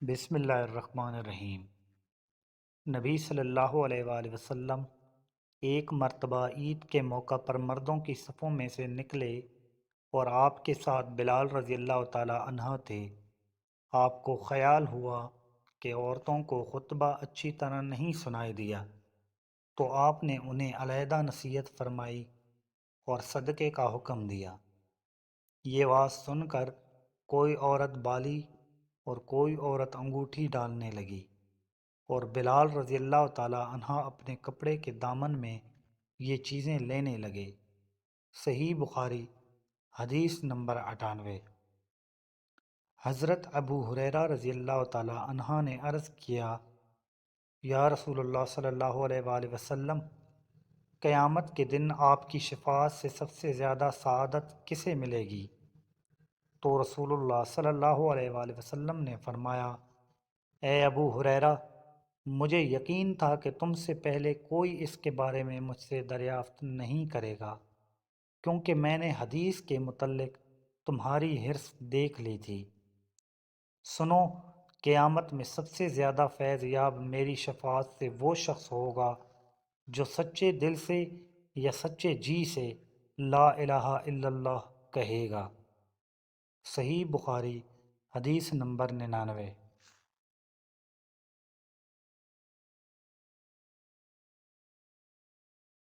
بسم اللہ الرحمن الرحیم۔ نبی صلی اللہ علیہ وآلہ وسلم ایک مرتبہ عید کے موقع پر مردوں کی صفوں میں سے نکلے اور آپ کے ساتھ بلال رضی اللہ تعالی عنہ تھے۔ آپ کو خیال ہوا کہ عورتوں کو خطبہ اچھی طرح نہیں سنائی دیا، تو آپ نے انہیں علیحدہ نصیحت فرمائی اور صدقے کا حکم دیا۔ یہ بات سن کر کوئی عورت بالی اور کوئی عورت انگوٹھی ڈالنے لگی، اور بلال رضی اللہ تعالی عنہ اپنے کپڑے کے دامن میں یہ چیزیں لینے لگے۔ صحیح بخاری حدیث نمبر 98۔ حضرت ابو ہریرہ رضی اللہ تعالی عنہ نے عرض کیا، یا رسول اللہ صلی اللہ علیہ وآلہ وسلم، قیامت کے دن آپ کی شفاعت سے سب سے زیادہ سعادت کسے ملے گی؟ تو رسول اللہ صلی اللہ علیہ وآلہ وسلم نے فرمایا، اے ابو ہریرہ، مجھے یقین تھا کہ تم سے پہلے کوئی اس کے بارے میں مجھ سے دریافت نہیں کرے گا، کیونکہ میں نے حدیث کے متعلق تمہاری حرص دیکھ لی تھی۔ سنو، قیامت میں سب سے زیادہ فیض یاب میری شفاعت سے وہ شخص ہوگا جو سچے دل سے یا سچے جی سے لا الہ الا اللہ کہے گا۔ صحیح بخاری حدیث نمبر 99۔